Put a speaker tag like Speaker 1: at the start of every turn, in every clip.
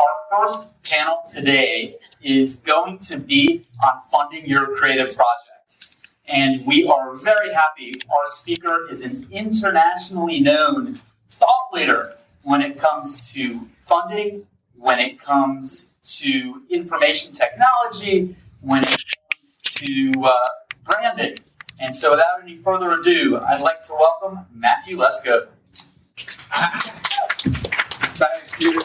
Speaker 1: Our first panel today is going to be on funding your creative project. And we are very happy our speaker is an internationally known thought leader when it comes to funding, when it comes to information technology, when it comes to branding. And so without any further ado, I'd like to welcome Matthew Lesko.
Speaker 2: Thank you.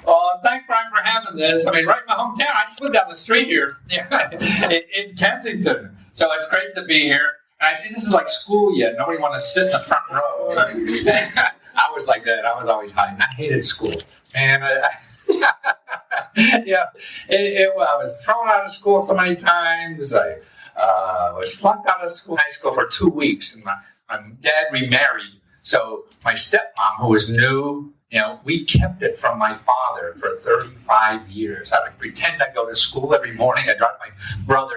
Speaker 2: Well, thank Brian for having this. I mean, right in my hometown. I just live down the street here in Kensington. So it's great to be here. And I see this is like school yet. Nobody wants to sit in the front row. I was like that. I was always hiding. I hated school. And I was thrown out of school so many times. I was flunked out of high school for 2 weeks. And my dad remarried. So my stepmom, who was new, we kept it from my father for 35 years. I would pretend I'd go to school every morning. I'd drive my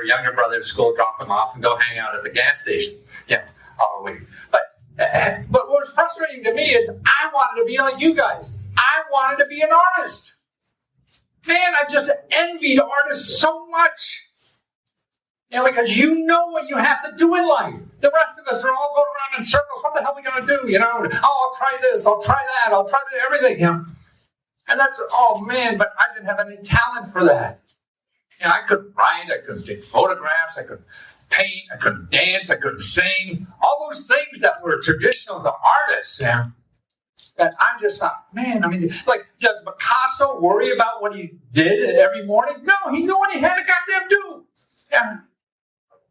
Speaker 2: younger brother to school, drop him off, and go hang out at the gas station. All the week. But what was frustrating to me is I wanted to be like you guys. I wanted to be an artist. Man, I just envied artists so much. Because you know what you have to do in life. The rest of us are all going around in circles. What the hell are we going to do? I'll try this. I'll try that. I'll try everything. And that's, but I didn't have any talent for that. I couldn't write. I couldn't take photographs. I couldn't paint. I couldn't dance. I couldn't sing. All those things that were traditional to artists. That I just thought, does Picasso worry about what he did every morning? No, he knew what he had to goddamn do.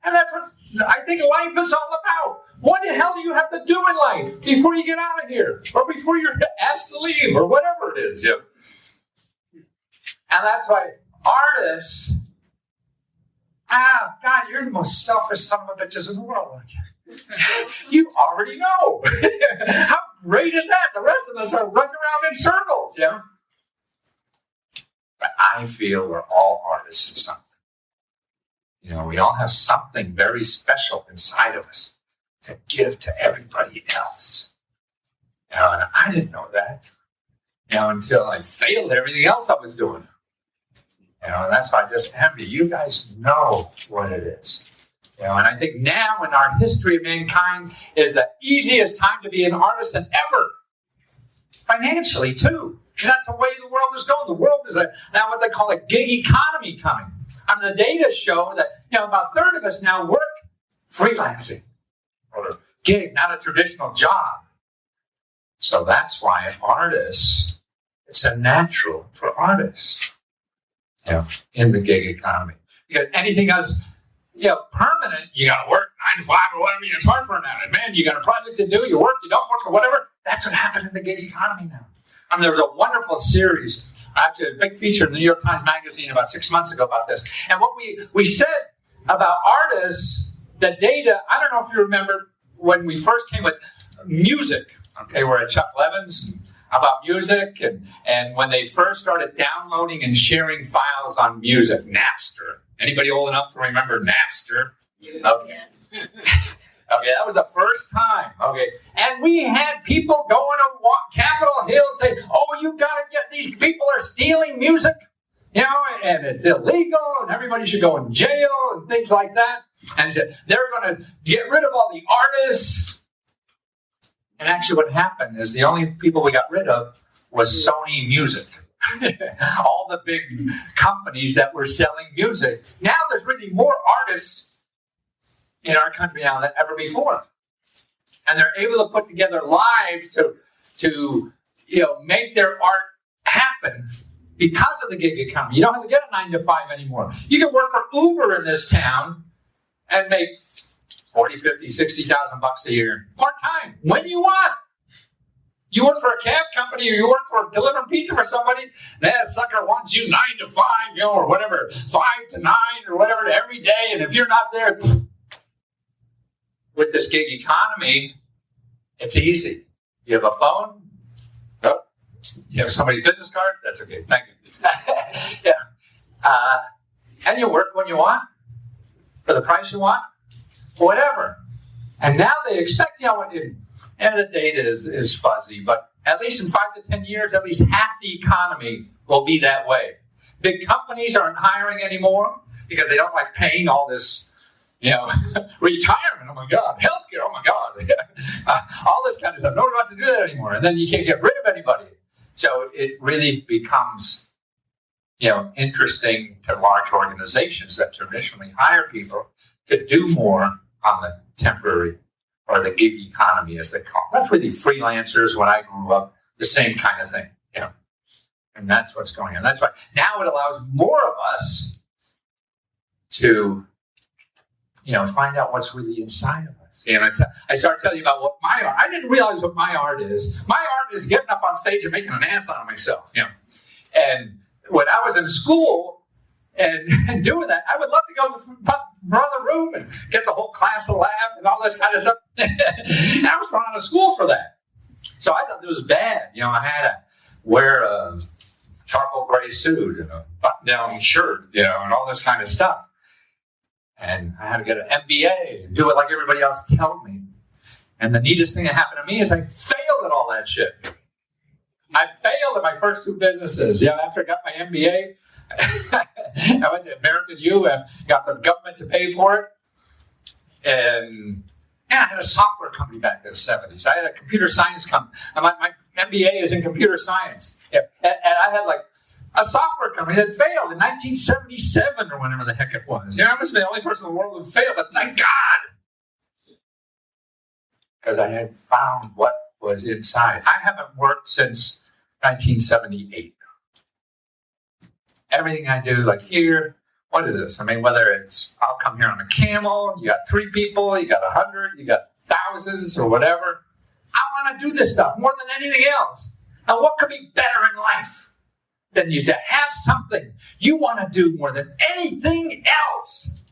Speaker 2: And that's what I think life is all about. What the hell do you have to do in life before you get out of here? Or before you're asked to leave, or whatever it is. And that's why artists, God, you're the most selfish son of a bitches in the world, aren't you? You already know. How great is that? The rest of us are running around in circles, But I feel we're all artists in something. We all have something very special inside of us to give to everybody else. And I didn't know that, until I failed everything else I was doing. And that's why I just envy. You guys know what it is. And I think now in our history of mankind is the easiest time to be an artist than ever. Financially, too. And that's the way the world is going. The world is now what they call a gig economy coming. The data show that about a third of us now work freelancing or gig, not a traditional job. So that's why artists, it's a natural for artists in the gig economy. Because anything else, permanent, you got to work 9 to 5 or whatever. It's hard for an artist. Man, you got a project to do, you work, you don't work, or whatever. That's what happened in the gig economy now. There was a wonderful series, actually a big feature in the New York Times Magazine about 6 months ago about this. And what we said about artists, the data, I don't know if you remember when we first came with music, we're at Chuck Levin's about music, and when they first started downloading and sharing files on music, Napster. Anybody old enough to remember Napster? Okay. Okay, that was the first time. Okay, and we had people going to Capitol Hill saying, you got to get, these people are stealing music, and it's illegal, and everybody should go in jail, and things like that. And he said, they're going to get rid of all the artists. And actually what happened is the only people we got rid of was Sony Music. All the big companies that were selling music. Now there's really more artists in our country now than ever before. And they're able to put together lives to make their art happen because of the gig economy. You don't have to get a 9 to 5 anymore. You can work for Uber in this town and make 40, 50, 60,000 bucks a year. Part-time, when you want. You work for a cab company or you work for delivering pizza for somebody, that sucker wants you 9 to 5, or whatever, 5 to 9 or whatever every day. And if you're not there, with this gig economy, it's easy. You have a phone. Oh, you have somebody's business card. That's okay. Thank you. And you work when you want, for the price you want, whatever. And now they expect, and the data is fuzzy, but at least in 5 to 10 years, at least half the economy will be that way. Big companies aren't hiring anymore because they don't like paying all this, retirement, oh my God, healthcare, oh my God, all this kind of stuff. Nobody wants to do that anymore. And then you can't get rid of anybody. So it really becomes, interesting to large organizations that traditionally hire people to do more on the temporary or the gig economy, as they call it. That's really freelancers when I grew up, the same kind of thing, And that's what's going on. That's why now it allows more of us to, find out what's really inside of us. And I start telling you about what my art. I didn't realize what my art is. My art is getting up on stage and making an ass out of myself. And when I was in school and doing that, I would love to go to the front of the room and get the whole class to laugh and all this kind of stuff. And I was thrown out of school for that. So I thought this was bad. I had to wear a charcoal gray suit and a button-down shirt, and all this kind of stuff. And I had to get an MBA and do it like everybody else told me. And the neatest thing that happened to me is I failed at all that shit. I failed at my first 2 businesses. After I got my MBA, I went to American U and got the government to pay for it. And I had a software company back in the 70s. I had a computer science company. My MBA is in computer science. And I had a software company that failed in 1977 or whenever the heck it was. I was the only person in the world who failed, but thank God. Because I had found what was inside. I haven't worked since 1978. Everything I do, like here, what is this? Whether it's, I'll come here on a camel, you got 3 people, you got 100, you got thousands or whatever. I want to do this stuff more than anything else. And what could be better in life than you to have something you want to do more than anything else?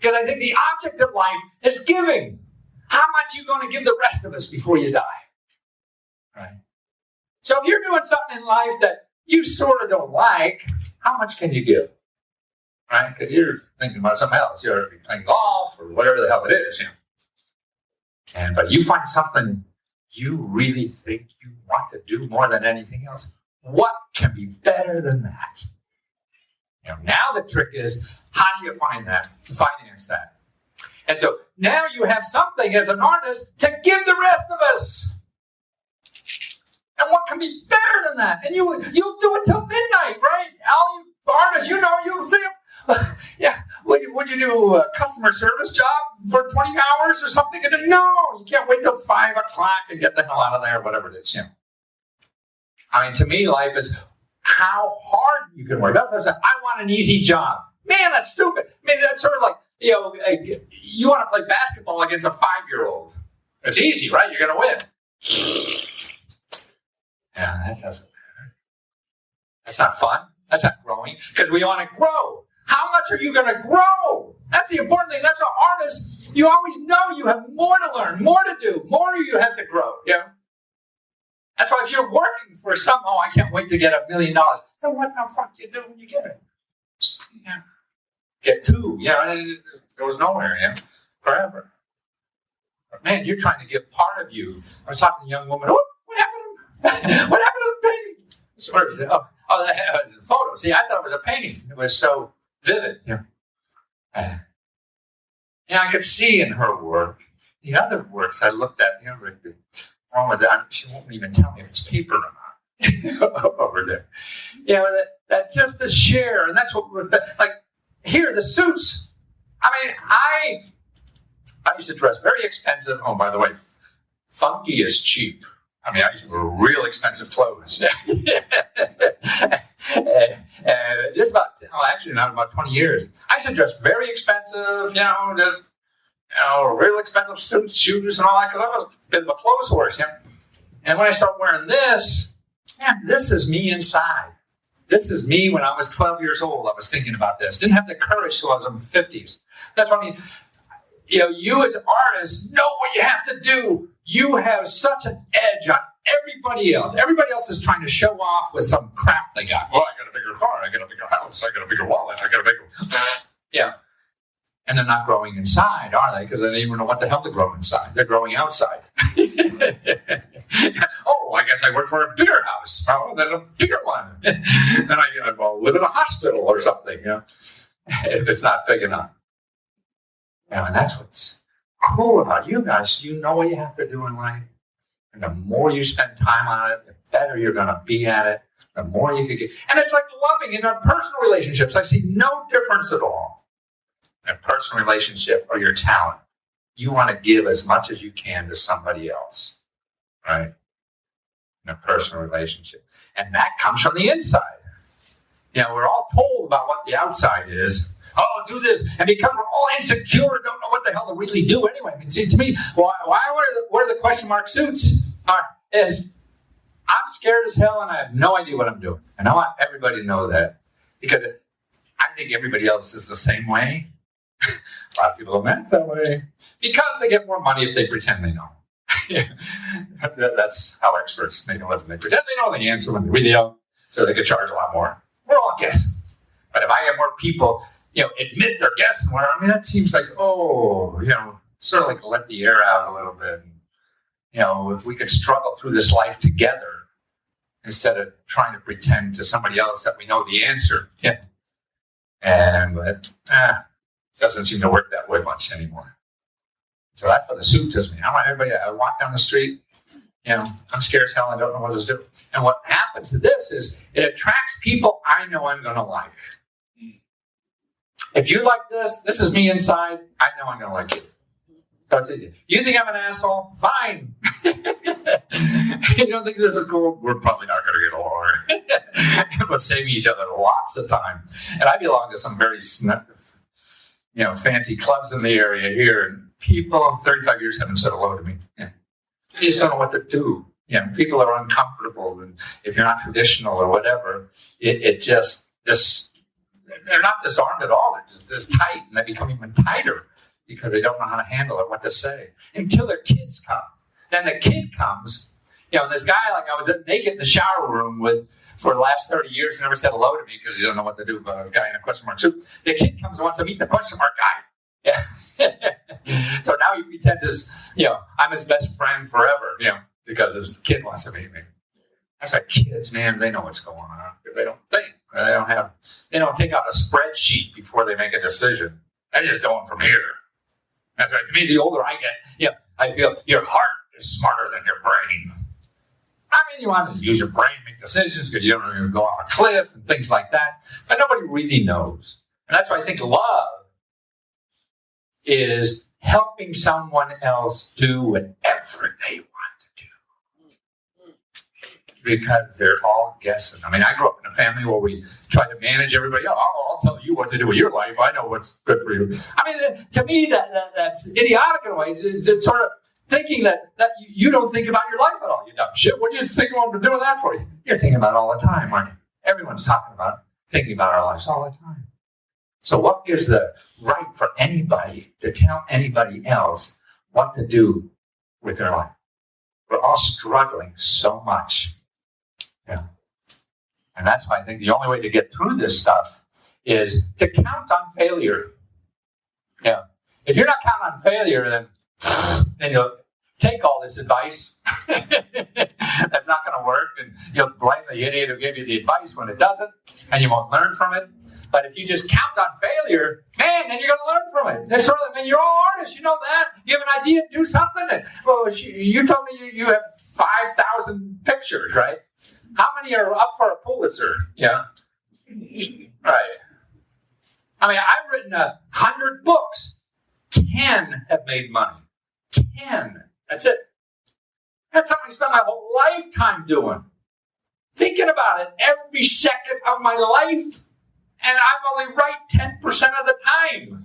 Speaker 2: Because I think the object of life is giving. How much are you going to give the rest of us before you die? Right? So if you're doing something in life that you sort of don't like, how much can you give? Right? Because you're thinking about something else. You're playing golf or whatever the hell it is. But you find something you really think you want to do more than anything else. What can be better than that? Now the trick is, how do you find that, finance that? And so now you have something as an artist to give the rest of us. And what can be better than that? And you'll do it till midnight, right? All you artists, you'll see them. Would you do a customer service job for 20 hours or something? No, you can't wait till 5 o'clock and get the hell out of there, whatever it is. To me, life is how hard you can work. That's what I said. I want an easy job. Man, that's stupid. That's sort of like, you want to play basketball against a 5-year-old. It's easy, right? You're going to win. Yeah, that doesn't matter. That's not fun. That's not growing. Because we want to grow. How much are you going to grow? That's the important thing. That's what artists, you always know you have more to learn, more to do, more you have to grow. That's why if you're working for I can't wait to get $1 million. Then what the fuck do you do when you get it? Get 2. It goes nowhere, forever. But man, you're trying to give part of you. I was talking to a young woman. What happened? What happened to the painting? That was a photo. See, I thought it was a painting. It was so vivid. I could see in her work. The other works I looked at, wrong with that. She won't even tell me if it's paper or not over there. That just a share, and that's what we're like. Here, the suits. I used to dress very expensive. Oh, by the way, funky is cheap. I used to wear real expensive clothes. Just about, actually not about 20 years. I used to dress very expensive, real expensive suits, shoes, and all that, because I was a bit of a clothes horse, And when I started wearing this, this is me inside. This is me when I was 12 years old. I was thinking about this. Didn't have the courage till I was in my 50s. That's what I mean. You as artists know what you have to do. You have such an edge on everybody else. Everybody else is trying to show off with some crap they got. Well, I got a bigger car. I got a bigger house. I got a bigger wallet. I got a bigger... And they're not growing inside, are they? Because they don't even know what the hell to grow inside. They're growing outside. Oh, I guess I work for a bigger house. Oh, then a bigger one. Then I live in a hospital or something. If it's not big enough. And that's what's cool about you guys. You know what you have to do in life. And the more you spend time on it, the better you're going to be at it. The more you can get. And it's like loving in our personal relationships. I see no difference at all in a personal relationship or your talent. You want to give as much as you can to somebody else, right? In a personal relationship. And that comes from the inside. We're all told about what the outside is. Oh, do this. And because we're all insecure and don't know what the hell to really do anyway. I mean, see, to me, why wear the question mark suits is I'm scared as hell and I have no idea what I'm doing. And I want everybody to know that. Because I think everybody else is the same way. A lot of people don't act that way. Because they get more money if they pretend they know. That's how experts make a living. They pretend they know the answer when they really don't, so they can charge a lot more. We're all guessing. But if I have more people, admit they're guessing, that seems like, sort of like let the air out a little bit. If we could struggle through this life together instead of trying to pretend to somebody else that we know the answer. But doesn't seem to work that way much anymore. So that's what the suit tells me. I want everybody, I walk down the street, I'm scared as hell, I don't know what to do. And what happens to this is it attracts people I know I'm going to like. If you like this is me inside, I know I'm going to like you. So it's easy. You think I'm an asshole? Fine. You don't think this is cool? We're probably not going to get along. We're saving each other lots of time. And I belong to some very fancy clubs in the area here, and people in 35 years haven't said hello to me. They just don't know what to do. People are uncomfortable, and if you're not traditional or whatever, it just they're not disarmed at all. They're just tight, and they become even tighter because they don't know how to handle it, what to say, until their kids come. Then the kid comes, this guy like I was naked in the shower room with for the last 30 years, never said hello to me because you don't know what to do about a guy in a question mark suit. The kid comes and wants to meet the question mark guy. So now he pretends as, I'm his best friend forever, because this kid wants to meet me. That's why kids, man, they know what's going on. They don't think. They don't take out a spreadsheet before they make a decision. They're just going from here. That's right. To me, the older I get, I feel your heart is smarter than your brain. I mean, you want to use your brain to make decisions because you don't want to go off a cliff and things like that. But nobody really knows. And that's why I think love is helping someone else do whatever they want to do. Because they're all guessing. I mean, I grew up in a family where we try to manage everybody. I'll tell you what to do with your life. I know what's good for you. I mean, to me, that's idiotic in ways. It's sort of thinking that you don't think about your life at all, you dumb shit. What do you think I'm doing that for you? You're thinking about it all the time, aren't you? Everyone's talking about thinking about our lives all the time. So what gives the right for anybody to tell anybody else what to do with their life? We're all struggling so much. And that's why I think the only way to get through this stuff is to count on failure. If you're not counting on failure, then you'll take all this advice. That's not going to work. And you'll blame the idiot who gave you the advice when it doesn't, and you won't learn from it. But if you just count on failure, man, then you're going to learn from it. That's sort of, you're all artists, you know that. You have an idea to do something. And, well, you told me you have 5,000 pictures, right? How many are up for a Pulitzer? Right. I mean, I've written 100 books. 10 have made money. 10. That's it. That's something I spent my whole lifetime doing. Thinking about it every second of my life. And I'm only right 10% of the time.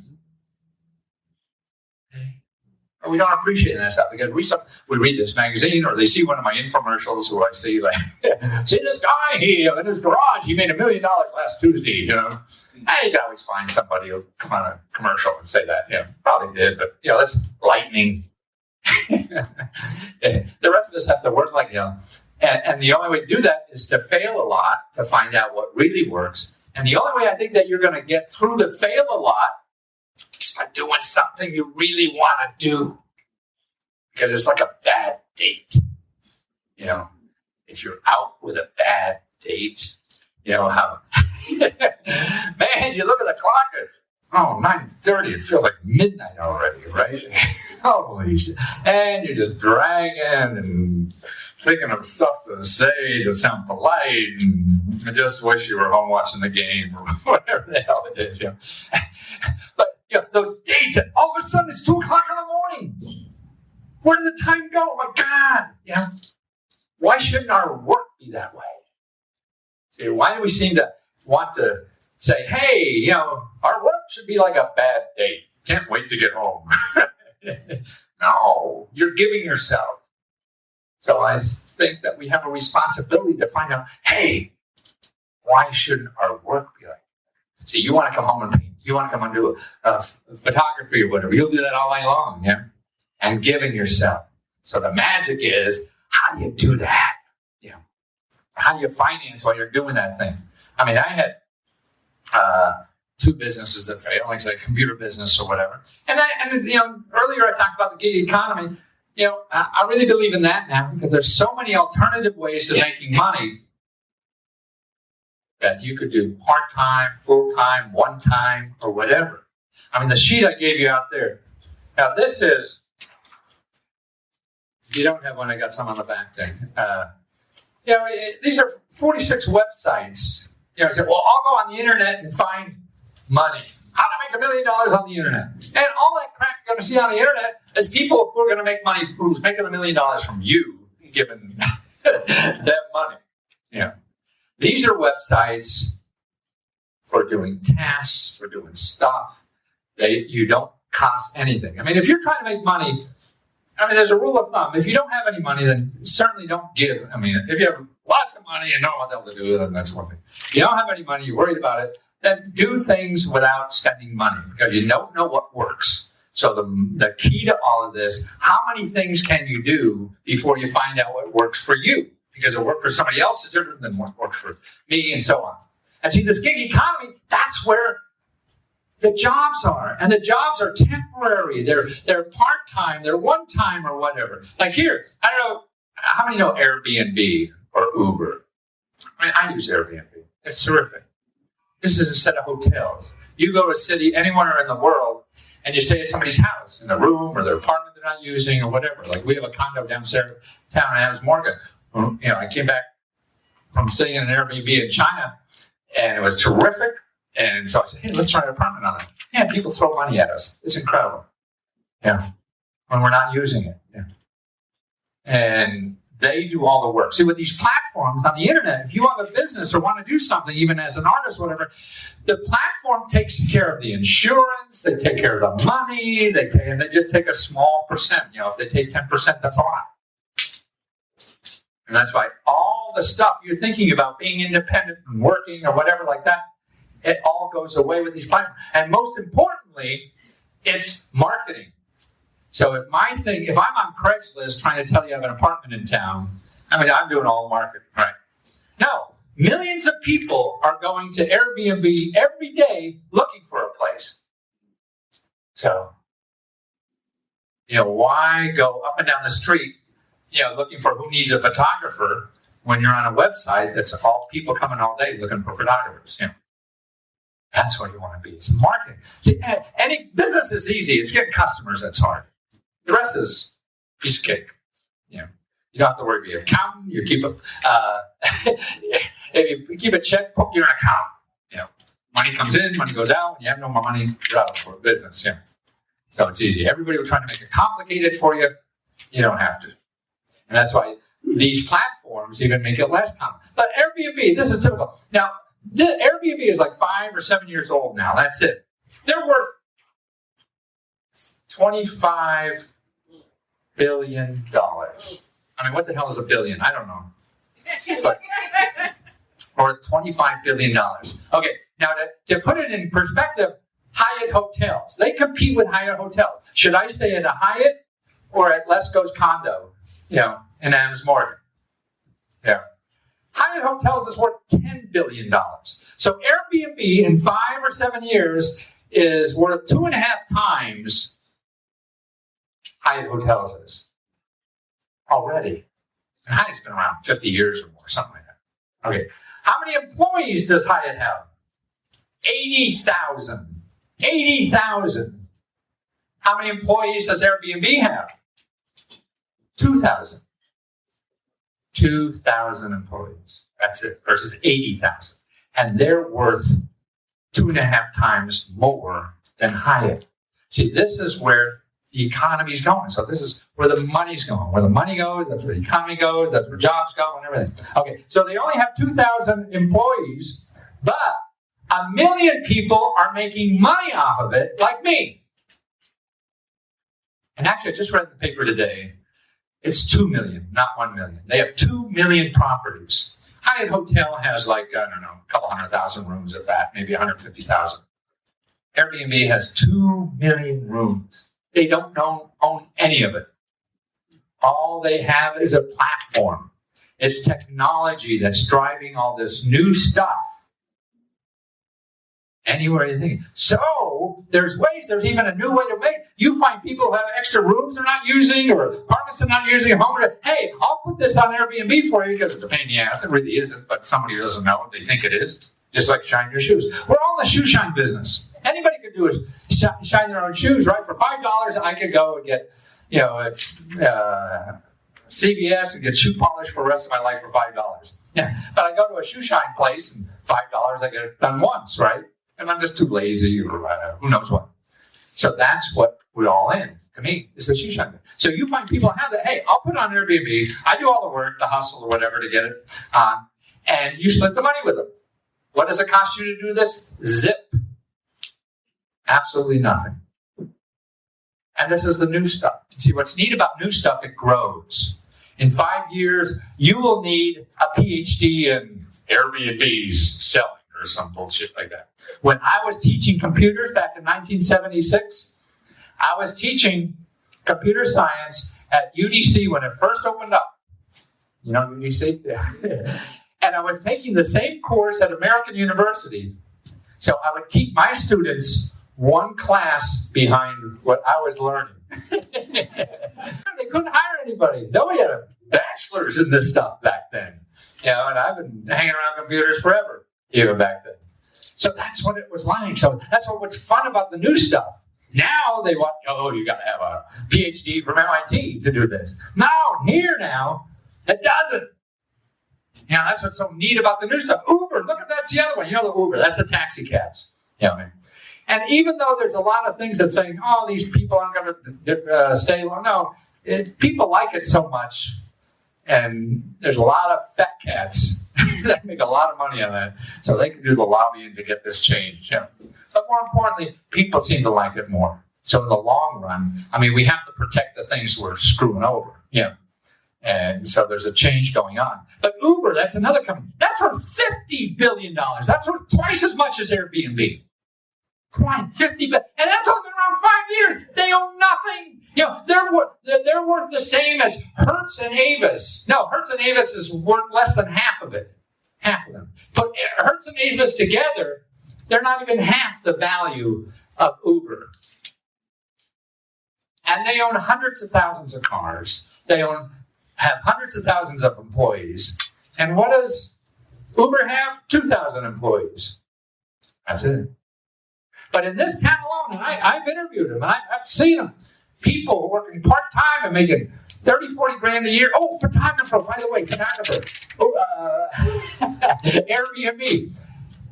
Speaker 2: Or we don't appreciate that stuff because we read this magazine or they see one of my infomercials where I see like, see this guy, in his garage, he made $1 million last Tuesday, Hey, you can always find somebody who'll come on a commercial and say that. Probably did, but that's lightning. The rest of us have to work like and the only way to do that is to fail a lot to find out what really works. And the only way I think that you're going to get through to fail a lot is by doing something you really want to do. Because it's like a bad date. You know, if you're out with a bad date, you know how, man, you look at the clock at, 9:30, it feels like midnight already, right? Holy shit. And you're just dragging and thinking of stuff to say to sound polite, and I just wish you were home watching the game or whatever the hell it is. But those dates, and all of a sudden it's 2 o'clock in the morning. Where did the time go? Oh my God! Why shouldn't our work be that way? See, why do we seem to want to say, hey, our work should be like a bad date. Can't wait to get home. No, you're giving yourself. So I think that we have a responsibility to find out, hey, why shouldn't our work be like that? See, you want to come home and paint. You want to come and do photography or whatever. You'll do that all night long, and giving yourself. So the magic is, how do you do that? How do you finance while you're doing that thing? I mean, I had 2 businesses that failed, like a computer business or whatever. And earlier I talked about the gig economy. I really believe in that now because there's so many alternative ways of making money that you could do part-time, full-time, one-time, or whatever. I mean, the sheet I gave you out there. Now, this is, if you don't have one, I got some on the back there. These are 46 websites. I said, well, I'll go on the internet and find money. How to make $1 million on the internet. And all that crap you're going to see on the internet is people who are going to make money, who's making $1 million from you, giving them money. These are websites for doing tasks, for doing stuff. You don't cost anything. I mean, if you're trying to make money, there's a rule of thumb. If you don't have any money, then certainly don't give. If you have lots of money and know what the hell to do, then that's one thing. If you don't have any money, you're worried about it, then do things without spending money because you don't know what works. So the key to all of this, how many things can you do before you find out what works for you? Because what worked for somebody else is different than what worked for me and so on. And see, this gig economy, that's where the jobs are. And the jobs are temporary. They're part-time. They're one-time or whatever. Like here, I don't know, how many know Airbnb or Uber? I use Airbnb. It's terrific. This is a set of hotels. You go to a city anywhere in the world and you stay at somebody's house, in a room or their apartment they're not using or whatever. Like we have a condo downstairs town in Adams Morgan. I came back from staying in an Airbnb in China and it was terrific. And so I said, hey, let's try an apartment on it. Yeah, people throw money at us. It's incredible. When we're not using it. And they do all the work. See, with these platforms on the internet, if you have a business or want to do something, even as an artist or whatever, the platform takes care of the insurance, they take care of the money, and they just take a small percent. If they take 10%, that's a lot. And that's why all the stuff you're thinking about being independent and working or whatever like that, it all goes away with these platforms. And most importantly, it's marketing. So if I'm on Craigslist trying to tell you I have an apartment in town, I'm doing all the marketing, right? No, millions of people are going to Airbnb every day looking for a place. So, why go up and down the street, looking for who needs a photographer when you're on a website that's all people coming all day looking for photographers, That's what you want to be. It's marketing. See, any business is easy. It's getting customers that's hard. The rest is a piece of cake. You don't have to worry about your accountant. You keep if you keep a checkbook, you're an accountant. Money comes in, money goes out. When you have no more money, you're out of business. So it's easy. Everybody will try to make it complicated for you. You don't have to. And that's why these platforms even make it less common. But Airbnb, this is typical. Now, the Airbnb is like 5 or 7 years old now. That's it. They're worth $25 billion. What the hell is a billion? I don't know. But, or $25 billion. Okay, now to put it in perspective, Hyatt hotels. They compete with Hyatt hotels. Should I stay at a Hyatt or at Lesko's condo, in Adams Morgan? Hyatt Hotels is worth $10 billion. So Airbnb in 5 or 7 years is worth 2.5 times Hyatt Hotels is already. And Hyatt's been around 50 years or more, something like that. Okay. How many employees does Hyatt have? 80,000. 80,000. How many employees does Airbnb have? 2,000. 2,000 employees. That's it, versus 80,000. And they're worth 2.5 times more than Hyatt. See, this is where the economy's going. So this is where the money's going. Where the money goes, that's where the economy goes, that's where jobs go and everything. Okay, so they only have 2,000 employees, but 1 million people are making money off of it, like me. And actually, I just read in the paper today, it's 2 million, not 1 million. They have 2 million properties. Hyatt Hotel has like, I don't know, a couple 100,000 rooms, if that, maybe 150,000. Airbnb has 2 million rooms. They don't own any of it. All they have is a platform. It's technology that's driving all this new stuff. Anywhere you think. So there's ways, there's even a new way to make. You find people who have extra rooms they're not using or apartments they're not using at home. Hey, I'll put this on Airbnb for you because it's a pain in the ass. It really isn't, but somebody who doesn't know it, they think it is. Just like shine your shoes. We're all in the shoe shine business. Anybody could do it. Shine their own shoes, right? For $5, I could go and get, it's CVS and get shoe polish for the rest of my life for $5. Yeah, but I go to a shoe shine place and $5 I get it done once, right? And I'm just too lazy or who knows what. So that's what we're all in, to me, is the shoe shine. So you find people have that, hey, I'll put it on Airbnb. I do all the work, the hustle or whatever to get it on. And you split the money with them. What does it cost you to do this? Zip. Absolutely nothing. And this is the new stuff. See, what's neat about new stuff, it grows. In 5 years, you will need a PhD in Airbnb selling or some bullshit like that. When I was teaching computers back in 1976, I was teaching computer science at UDC when it first opened up. You know UDC? Yeah. And I was taking the same course at American University. So I would keep my students one class behind what I was learning. They couldn't hire anybody. Nobody had a bachelor's in this stuff back then. And I've been hanging around computers forever, even back then. So that's what it was like. So that's what's fun about the new stuff. Now they want, you got to have a PhD from MIT to do this. Now, it doesn't. That's what's so neat about the new stuff. Uber, look at that's the other one. The Uber, that's the taxi cabs. And even though there's a lot of things that saying, these people aren't going to stay long. No, people like it so much. And there's a lot of fat cats that make a lot of money on that. So they can do the lobbying to get this changed. But more importantly, people seem to like it more. So in the long run, we have to protect the things we're screwing over. And so there's a change going on. But Uber, that's another company. That's worth $50 billion. That's worth twice as much as Airbnb. $50 billion. And that's only been around 5 years. They own nothing. They're worth the same as Hertz and Avis. No, Hertz and Avis is worth less than half of it. Half of them. Put Hertz and Avis together, they're not even half the value of Uber. And they own hundreds of thousands of cars. They have hundreds of thousands of employees. And what does Uber have? 2,000 employees. That's it. But in this town alone, and I've interviewed them, and I've seen them, people working part-time and making 30, 40 grand a year. Oh, photographer, by the way, photographer. Airbnb.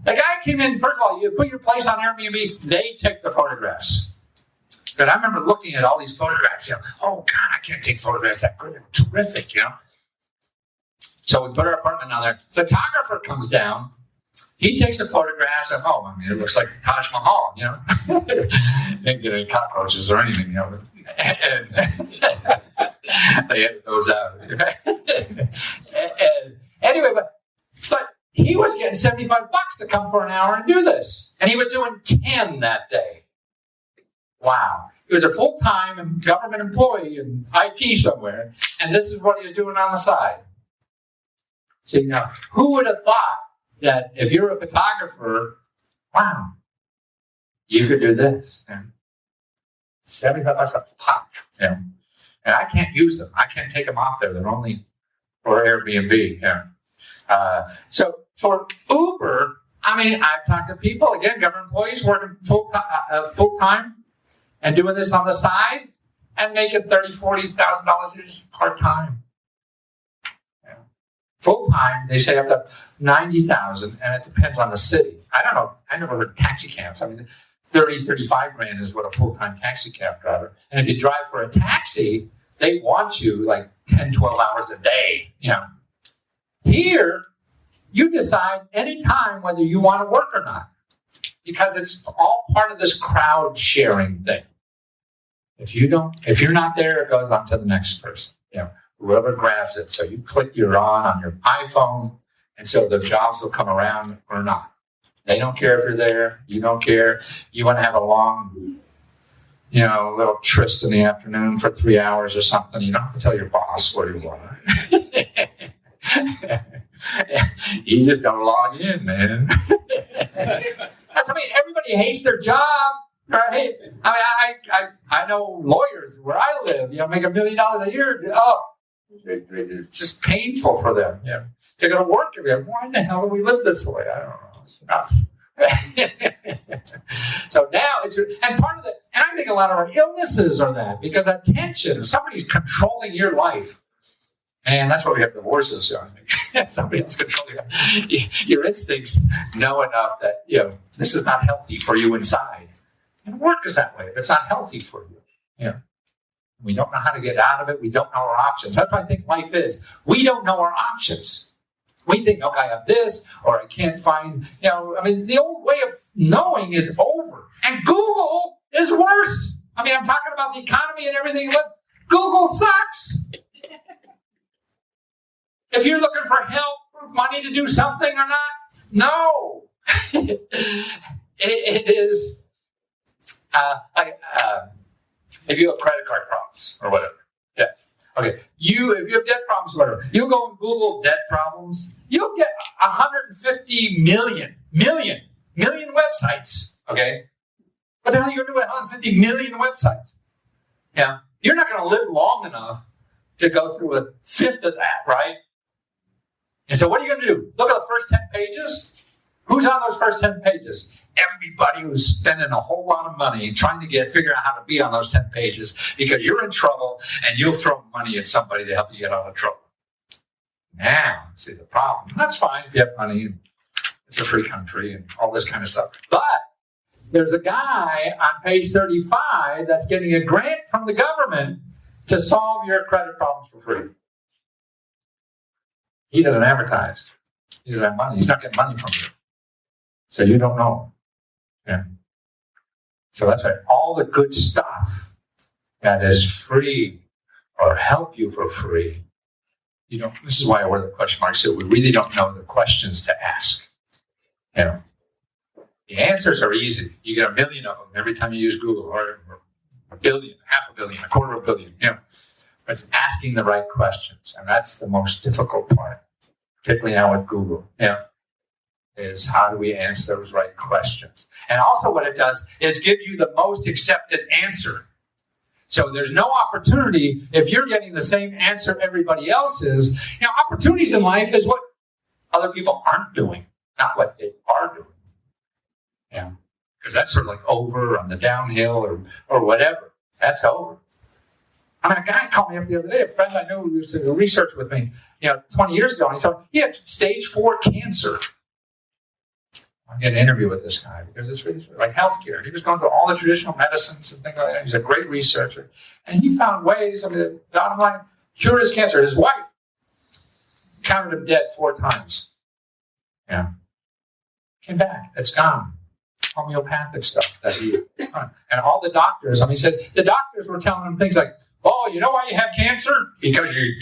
Speaker 2: The guy came in, first of all, you put your place on Airbnb, they take the photographs. But I remember looking at all these photographs, oh God, I can't take photographs that good. They're terrific, So we put our apartment on there. Photographer comes down. He takes the photographs at home. It looks like the Taj Mahal, Didn't get any cockroaches or anything, And they had those out. Anyway, but he was getting $75 to come for an hour and do this. And he was doing 10 that day. Wow. He was a full-time government employee in IT somewhere, and this is what he was doing on the side. See, now, who would have thought that if you're a photographer, wow, you could do this. $75 a pop. And I can't use them. I can't take them off there. They're only or Airbnb. Yeah. So for Uber, I've talked to people, again, government employees working full time and doing this on the side and making $30,000, $40,000 just part time. Yeah. Full time, they say up to $90,000, and it depends on the city. I don't know. I never heard taxi cabs. 35 grand is what a full time taxi cab driver. And if you drive for a taxi, they want you like 10, 12 hours a day. Here, you decide anytime whether you want to work or not, because it's all part of this crowd sharing thing. If you're not there, it goes on to the next person. Whoever grabs it. So you click you're on your iPhone, and so the jobs will come around or not. They don't care if you're there. You don't care. You want to have a long, little tryst in the afternoon for 3 hours or something. You don't have to tell your boss where you are. You just don't log in, man. Everybody hates their job, right? I know lawyers where I live, make $1 million a year. Oh, it's just painful for them. They're going to work every day. Why the hell do we live this way? I don't know. It's nuts. So now and part of and I think a lot of our illnesses are that, because attention, if somebody's controlling your life, and that's why we have divorces. Somebody's controlling your instincts. Know enough that this is not healthy for you inside. And work is that way. If it's not healthy for you, we don't know how to get out of it. We don't know our options. That's what I think life is. We don't know our options. We think, okay, I have this, or I can't find. The old way of knowing is over, and Google is worse. I'm talking about the economy and everything. Look, Google sucks. If you're looking for help or money to do something or not, no. It is if you have credit card problems or whatever. Yeah. Okay. If you have debt problems or whatever, you go and Google debt problems, you'll get 150 million websites. Okay. What the hell are you going to do with 150 million websites? Yeah. You're not going to live long enough to go through a fifth of that, right? And so what are you going to do? Look at the first 10 pages. Who's on those first 10 pages? Everybody who's spending a whole lot of money trying to figure out how to be on those 10 pages because you're in trouble and you'll throw money at somebody to help you get out of trouble. Now, see the problem. That's fine if you have money. It's a free country and all this kind of stuff. But there's a guy on page 35 that's getting a grant from the government to solve your credit problems for free. He doesn't advertise. He doesn't have money. He's not getting money from you. So you don't know. Yeah. So that's right. All the good stuff that is free or help you for free, this is why I wear the question mark. So we really don't know the questions to ask. The answers are easy. You get 1 million of them every time you use Google, or 1 billion, 500 million, 250 million. But it's asking the right questions, and that's the most difficult part, particularly now with Google. Is how do we answer those right questions? And also what it does is give you the most accepted answer. So there's no opportunity if you're getting the same answer everybody else is. Opportunities in life is what other people aren't doing, not what they are doing. Because that's sort of like over on the downhill or whatever. That's over. A guy called me up the other day, a friend I knew who used to do research with me, 20 years ago, and he told me he had stage 4 cancer. I had an interview with this guy because it's really like healthcare. He was going through all the traditional medicines and things like that. He's a great researcher. And he found ways, the bottom line, cure his cancer. His wife counted him dead 4 times. Came back. It's gone. Homeopathic stuff that he and all the doctors, he said the doctors were telling him things like, oh, you know why you have cancer? Because you're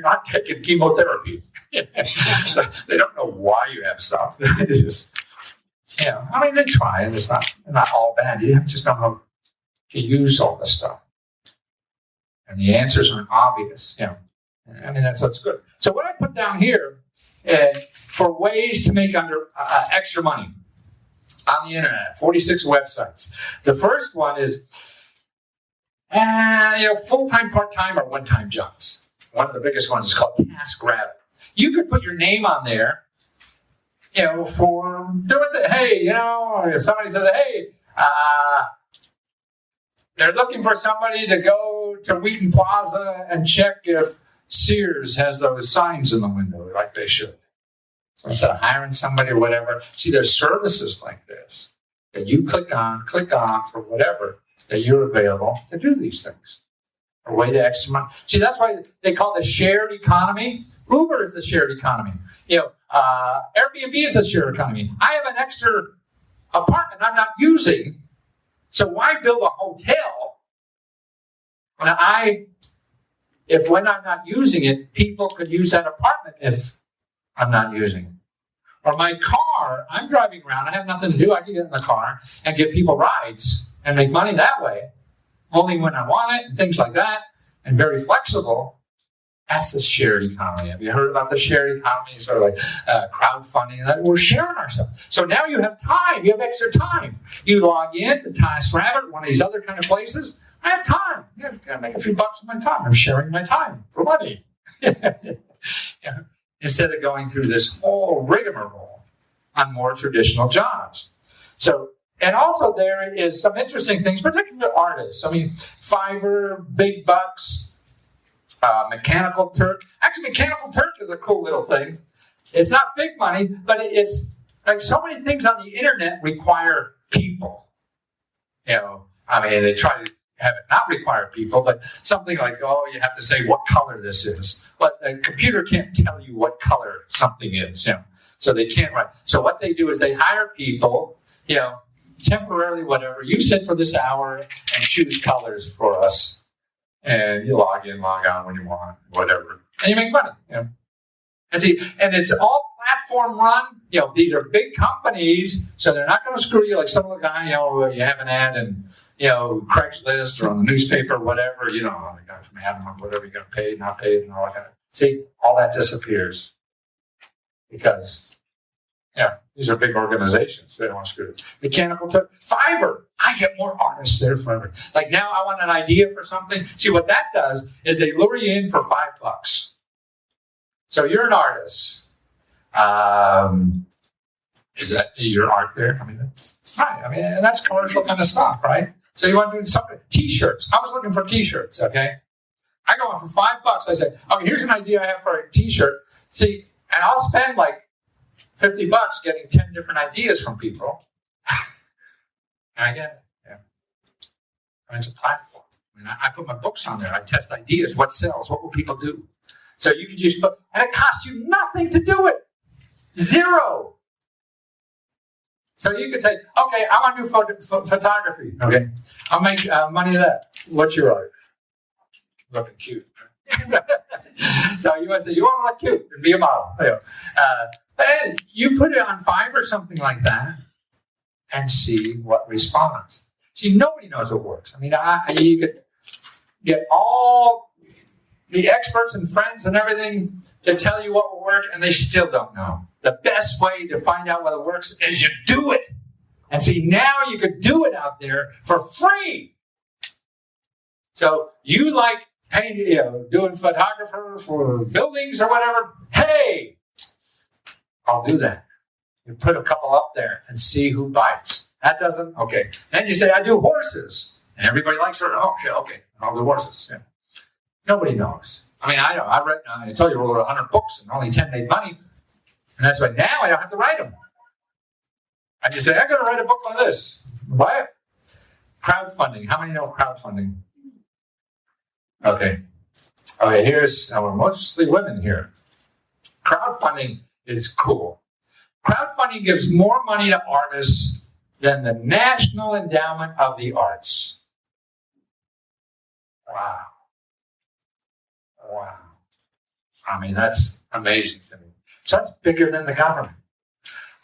Speaker 2: not taking chemotherapy. They don't know why you have stuff. It's just, they try, and it's not all bad. You just don't know to use all this stuff. And the answers aren't obvious. That's what's good. So what I put down here for ways to make extra money on the internet, 46 websites. The first one is full-time, part-time, or one-time jobs. one of the biggest ones is called TaskRabbit. You could put your name on there, for doing somebody says, hey, they're looking for somebody to go to Wheaton Plaza and check if Sears has those signs in the window like they should. So instead of hiring somebody or whatever, see, there's services like this that you click on for whatever, that you're available to do these things. A way to extra money. See, that's why they call it the shared economy. Uber is the shared economy. Airbnb is the shared economy. I have an extra apartment I'm not using, so why build a hotel when I'm not using it, people could use that apartment if I'm not using it. Or my car, I'm driving around, I have nothing to do, I can get in the car and give people rides and make money that way, only when I want it and things like that, and very flexible. That's the shared economy. Have you heard about the shared economy? Sort of like crowdfunding. We're sharing ourselves. So now you have time. You have extra time. You log in to TaskRabbit, one of these other kind of places. I have time. I make a few bucks with my time. I'm sharing my time for money. Instead of going through this whole rigmarole on more traditional jobs. So, and also there is some interesting things, particularly for artists. I mean, Fiverr, big bucks, Mechanical Turk. Actually, Mechanical Turk is a cool little thing. It's not big money, but it's like so many things on the internet require people. They try to have it not require people, but something like, you have to say what color this is. But a computer can't tell you what color something is, so they can't write. So what they do is they hire people, temporarily, whatever. You sit for this hour and choose colors for us. And you log in, log out when you want, whatever. And you make money. And it's all platform run. These are big companies, so they're not going to screw you like some of the guy, you have an ad and Craigslist or on the newspaper or whatever, the guy from Adam or whatever, you're going to pay, not paid, and all that kind of. See, all that disappears. Because these are big organizations. They don't want to screw it. Mechanical Turk. Fiverr. I get more artists there forever. Like now I want an idea for something. See, what that does is they lure you in for $5. So you're an artist. Is that your art there? That's right. And that's commercial kind of stuff, right? So you want to do something. T-shirts. I was looking for T-shirts, okay? I go in for $5. I say, okay, here's an idea I have for a T-shirt. See, and I'll spend like $50 getting 10 different ideas from people. And I get it. It's a platform. I put my books on there. I test ideas. What sells? What will people do? So you can just put, and it costs you nothing to do it. Zero. So you could say, okay, I want to do photography. Okay, I'll make money of that. What's your art? Looking cute. So you want to say, you want to look cute and be a model. But you put it on Fiverr or something like that and see what responds. See, nobody knows what works. You could get all the experts and friends and everything to tell you what will work, and they still don't know. The best way to find out what works is you do it. And see, now you could do it out there for free. So you like painting, doing photographer for buildings or whatever. Hey, I'll do that. You put a couple up there and see who bites. That doesn't? Okay. Then you say, I do horses. And everybody likes her. Oh, okay. I'll do horses. Yeah. Nobody knows. I know. I told you I wrote 100 books and only 10 made money. And that's why now I don't have to write them. I just say, I'm going to write a book like this. Buy it. Crowdfunding. How many know crowdfunding? Okay. Here's, we're mostly women here. Crowdfunding is cool. Crowdfunding gives more money to artists than the National Endowment of the Arts. Wow. That's amazing to me. So that's bigger than the government.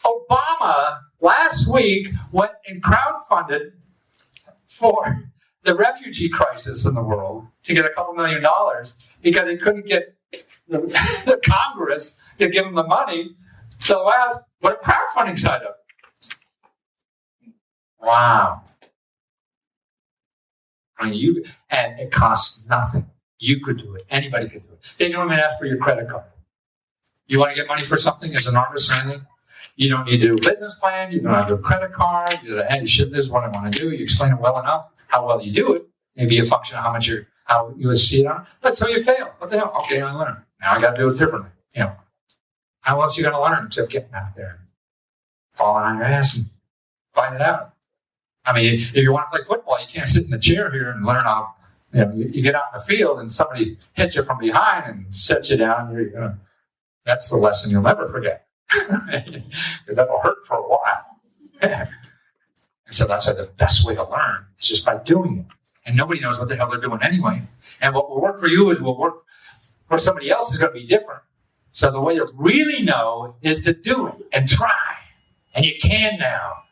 Speaker 2: Obama last week went and crowdfunded for the refugee crisis in the world to get a couple $1 million because he couldn't get the Congress to give him the money. So the White House put a crowdfunding site up. Wow. And it costs nothing. You could do it. Anybody could do it. They don't even ask for your credit card. You want to get money for something as an artist or anything? You don't need to do a business plan. You don't have a credit card. You say, hey, shit, this is what I want to do. You explain it well enough. How well you do it may be a function of how you see it on. But so you fail. What the hell? Okay, I learned. Now I got to do it differently. How else are you going to learn except getting out there and falling on your ass and find it out? I mean, if you want to play football, you can't sit in the chair here and learn how. You get out in the field and somebody hits you from behind and sets you down. That's the lesson you'll never forget. Because that will hurt for a while. And so that's why the best way to learn is just by doing it. And nobody knows what the hell they're doing anyway. And what will work for you will work for somebody else is going to be different. So the way to really know is to do it and try. And you can now.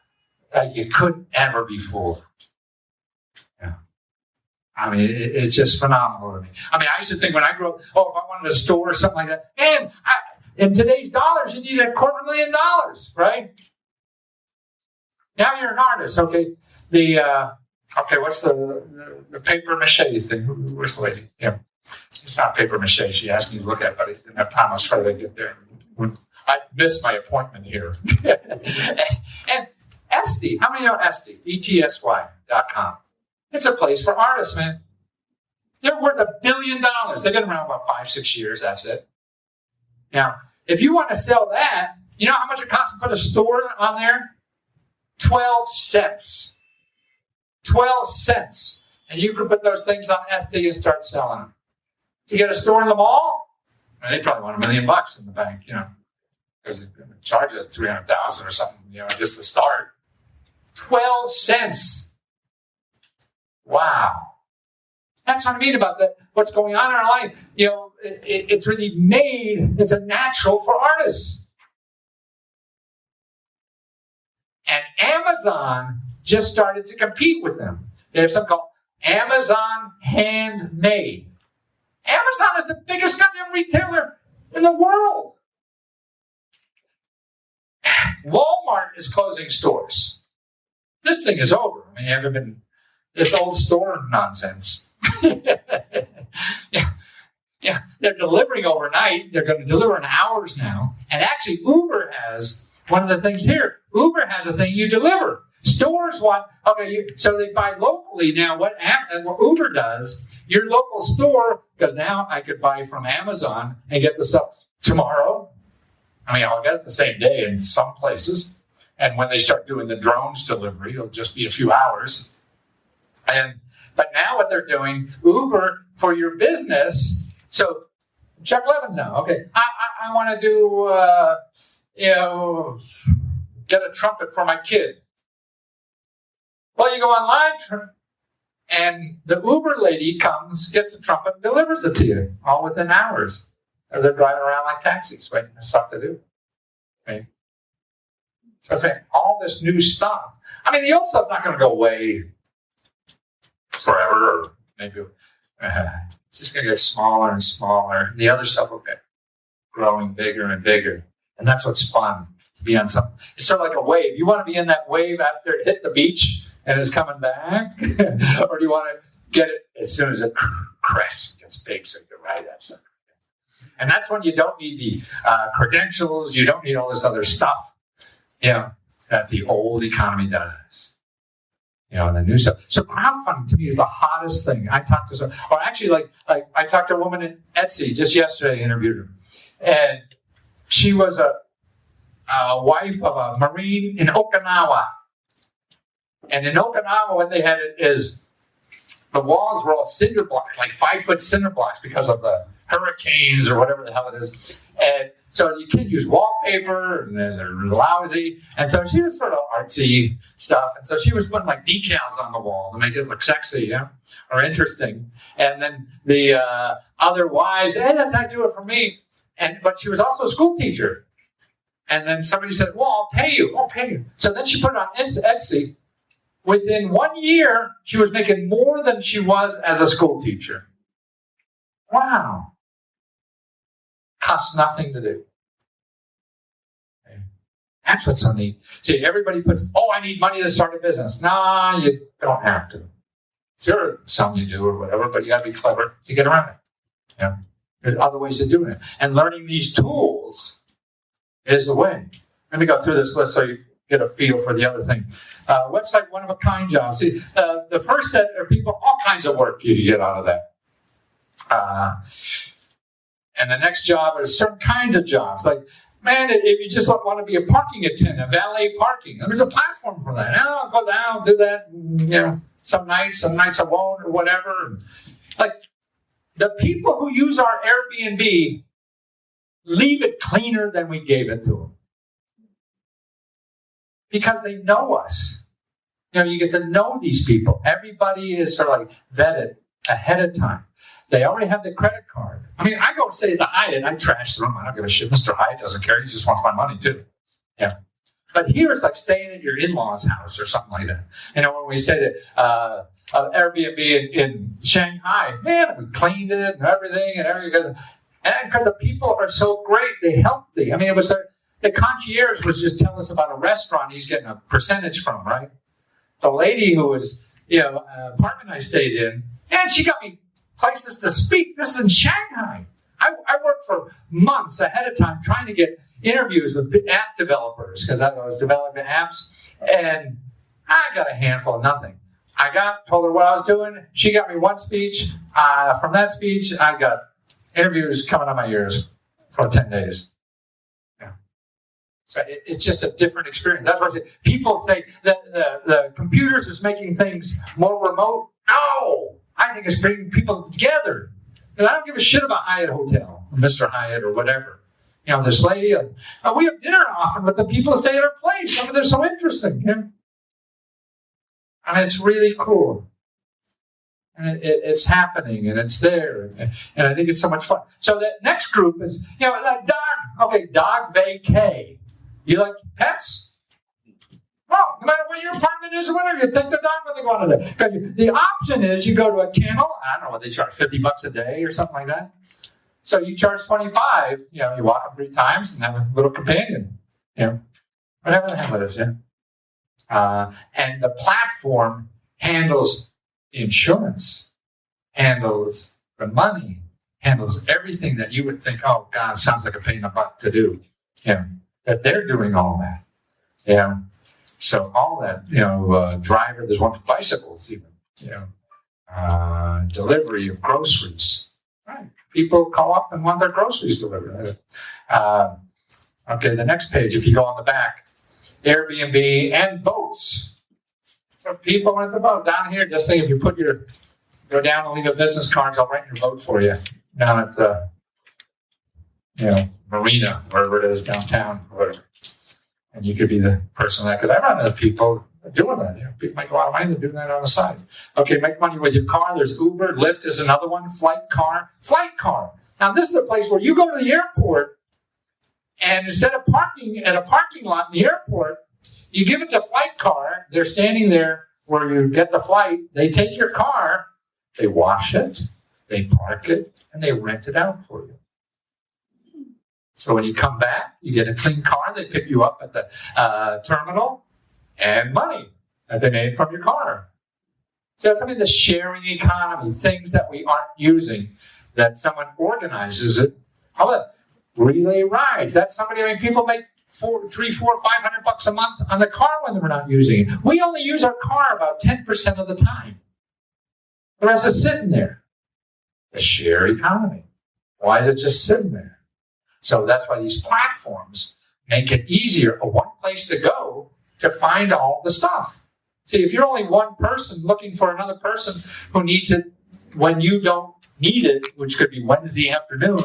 Speaker 2: You couldn't ever be fooled. I mean, it's just phenomenal to me. I mean, I used to think when I grew up, if I wanted a store or something like that, man, in today's dollars, you need $250,000, right? Now you're an artist, okay? What's the paper mache thing? Where's the lady? Yeah. It's not paper mache. She asked me to look at it, but I didn't have time. I was trying to get there. I missed my appointment here. And Etsy, how many know Etsy? ETSY.com. It's a place for artists, man. They're worth $1 billion. They've been around about 5-6 years. That's it. Now, if you want to sell that, you know how much it costs to put a store on there? 12 cents. 12 cents. And you can put those things on Etsy and start selling them. You get a store in the mall? They probably want $1 million in the bank, because they charge you $300,000 or something, just to start. 12 cents. Wow. That's what I mean about what's going on in our life. It's really made, it's a natural for artists. And Amazon just started to compete with them. They have something called Amazon Handmade. Amazon is the biggest goddamn retailer in the world. Walmart is closing stores. This thing is over. I mean, you haven't been this old store nonsense. Yeah. They're delivering overnight. They're going to deliver in hours now. And actually, Uber has one of the things here. Uber has a thing you deliver. Stores want, so they buy locally now. What Uber does, your local store, because now I could buy from Amazon and get the stuff tomorrow. I mean, I'll get it the same day in some places. And when they start doing the drones delivery, it'll just be a few hours. But now what they're doing, Uber for your business. So Chuck Levins now. Okay, I want to do, get a trumpet for my kid. Well, you go online, and the Uber lady comes, gets the trumpet, and delivers it to you, all within hours, as they're driving around like taxis, waiting for stuff to do. Okay. So all this new stuff. I mean, the old stuff's not going to go away forever, or maybe it's just going to get smaller and smaller. The other stuff will get growing bigger and bigger. And that's what's fun, to be on something. It's sort of like a wave. You want to be in that wave after it hit the beach and it's coming back? Or do you want to get it as soon as it crests, gets big, so you can ride that sucker? And that's when you don't need the credentials. You don't need all this other stuff, that the old economy does. And the new stuff. So crowdfunding to me is the hottest thing. I talked to I talked to a woman at Etsy just yesterday. I interviewed her, and she was a wife of a Marine in Okinawa. And in Okinawa, what they had is the walls were all cinder blocks, like 5-foot cinder blocks, because of the hurricanes or whatever the hell it is. And so you can't use wallpaper, and they're lousy. And so she was sort of artsy stuff. And so she was putting like decals on the wall to make it look sexy, or interesting. And then the other wives, hey, that's not do it for me. But she was also a school teacher. And then somebody said, well, I'll pay you. So then she put it on Etsy. Within 1 year, she was making more than she was as a school teacher. Wow. Costs nothing to do. Okay. That's what's so neat. See, everybody puts, I need money to start a business. No, you don't have to. Sure, some you do or whatever, but you got to be clever to get around it. Yeah. There's other ways of doing it. And learning these tools is the way. Let me go through this list so you get a feel for the other thing. Website one-of-a-kind jobs. See, the first set are people, all kinds of work you get out of that. And the next job are certain kinds of jobs. Like, man, if you just want to be a parking attendant, valet parking, there's a platform for that. I'll go down, do that, some nights I won't, or whatever. Like, the people who use our Airbnb leave it cleaner than we gave it to them. Because they know us. You get to know these people. Everybody is sort of like vetted ahead of time. They already have the credit card. I mean, I go stay at the Hyatt, I trash them. I don't give a shit. Mr. Hyatt doesn't care. He just wants my money, too. Yeah. But here it's like staying at your in-laws' house or something like that. When we stayed at Airbnb in Shanghai, man, we cleaned it and everything. And because the people are so great, they helped me. I mean, it was the concierge was just telling us about a restaurant he's getting a percentage from, right? The lady who was, apartment I stayed in, and she got me places to speak. This is in Shanghai. I worked for months ahead of time trying to get interviews with app developers because I was developing apps, and I got a handful of nothing. Told her what I was doing. She got me one speech. From that speech, I got interviews coming on my ears for 10 days. Yeah. So it's just a different experience. That's why I say people say that the computers is making things more remote. No! I think it's bringing people together. And I don't give a shit about Hyatt Hotel, or Mr. Hyatt, or whatever. This lady, we have dinner often with the people who stay at our place. I mean, they're so interesting. And it's really cool. And it's happening, and it's there. And I think it's so much fun. So the next group is, like dog. Okay, dog vacay. You like pets? Well, no matter what your apartment is or whatever, you take the dog when they go on there. Because the option is you go to a kennel. I don't know what they charge, $50 a day or something like that. So you charge $25. You walk them 3 times and have a little companion. Whatever the hell it is. And the platform handles the insurance, handles the money, handles everything that you would think, oh God, sounds like a pain in the butt to do. That they're doing all that. So all that, driver, there's one for bicycles even, delivery of groceries. Right. People call up and want their groceries delivered. Okay, the next page, if you go on the back, Airbnb and boats. So people at the boat down here, just think if you go down and leave a business card, they'll rent your boat for you down at the, marina, wherever it is downtown, or whatever. And you could be the person that could. I run into people doing that. People make a lot of money doing that on the side. Okay, make money with your car. There's Uber. Lyft is another one. Flight car. Now, this is a place where you go to the airport, and instead of parking at a parking lot in the airport, you give it to Flight Car. They're standing there where you get the flight. They take your car, they wash it, they park it, and they rent it out for you. So when you come back, you get a clean car. They pick you up at the terminal, and money that they made from your car. So it's something, the sharing economy, things that we aren't using, that someone organizes it. How about relay rides? That's somebody, people make $300, $400, $500 a month on the car when we're not using it. We only use our car about 10% of the time. The rest is sitting there. The share economy. Why is it just sitting there? So that's why these platforms make it easier, one place to go to find all the stuff. See, if you're only one person looking for another person who needs it when you don't need it, which could be Wednesday afternoon,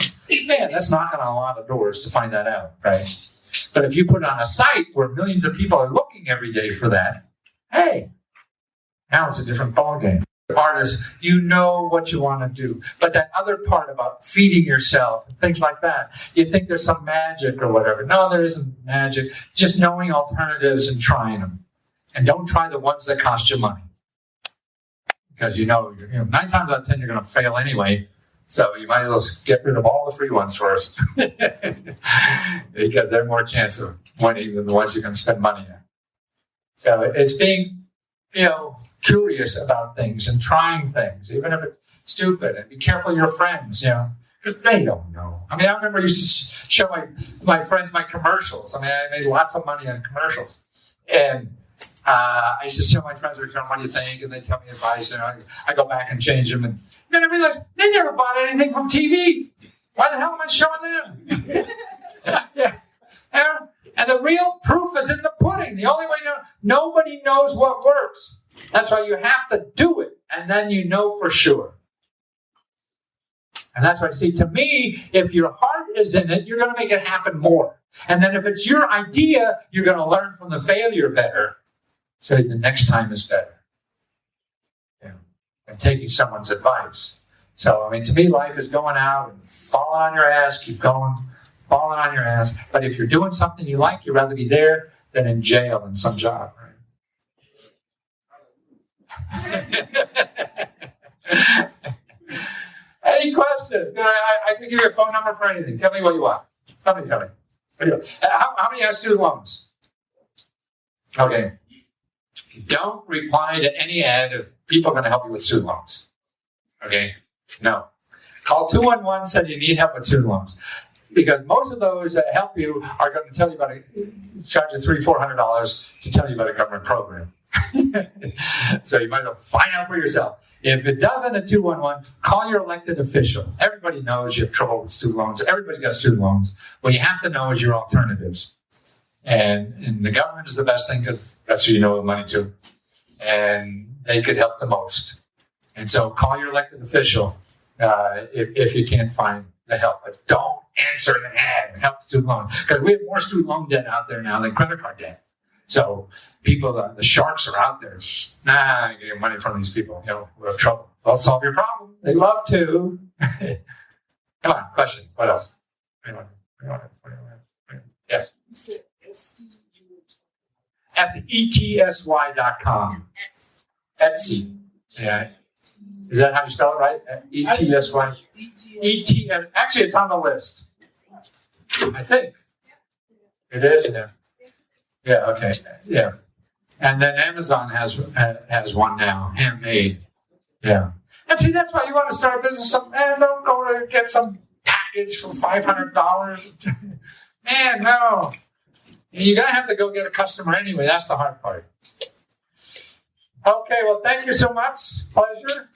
Speaker 2: man, that's knocking on a lot of doors to find that out, right? But if you put it on a site where millions of people are looking every day for that, hey, now it's a different ballgame. Artists, you know what you want to do. But that other part about feeding yourself and things like that, you think there's some magic or whatever. No, there isn't magic. Just knowing alternatives and trying them. And don't try the ones that cost you money. Because 9 times out of 10 you're going to fail anyway. So you might as well get rid of all the free ones first. Because they're more chance of winning than the ones you're going to spend money on. So it's being curious about things and trying things, even if it's stupid. And be careful of your friends, because they don't know. I remember I used to show my friends my commercials. I made lots of money on commercials. And I used to show my friends, what do you think? And they tell me advice, and I go back and change them. And then I realized they never bought anything from TV. Why the hell am I showing them? Yeah. And the real proof is in the pudding. The only way nobody knows what works. That's why you have to do it, and then you know for sure. And that's why, see, to me, if your heart is in it, you're going to make it happen more. And then if it's your idea, you're going to learn from the failure better, so the next time is better. And taking someone's advice. So, to me, life is going out and falling on your ass, keep going, falling on your ass. But if you're doing something you like, you'd rather be there than in jail in some job, right? Any questions? I can give you a phone number for anything. Tell me what you want. Somebody tell me. How many have student loans? Okay. Don't reply to any ad of people going to help you with student loans. Okay? No. Call 211, says you need help with student loans. Because most of those that help you are going to tell you about charge you $300-400 to tell you about a government program. So you might as well find out for yourself. If it doesn't at 211, call your elected official. Everybody knows you have trouble with student loans. Everybody's got student loans. What you have to know is your alternatives. And the government is the best thing because that's who you know the money to. And they could help the most. And so call your elected official if you can't find the help. But don't answer an ad and help student loan. Because we have more student loan debt out there now than credit card debt. So people, the sharks are out there. You get money from these people. We have trouble. They'll solve your problem. They love to. Come on, question. What else? Anyone? Yes?
Speaker 3: You said STU.
Speaker 2: ETSY.com. Etsy. Yeah. Is that how you spell it right? ETSY? ETS. Actually, it's on the list. I think. It is? Yeah. Yeah, okay. Yeah. And then Amazon has one now, handmade. Yeah. And see, that's why you want to start a business. Don't go to get some package for $500. Man, no. You're going to have to go get a customer anyway. That's the hard part. Okay, well, thank you so much. Pleasure.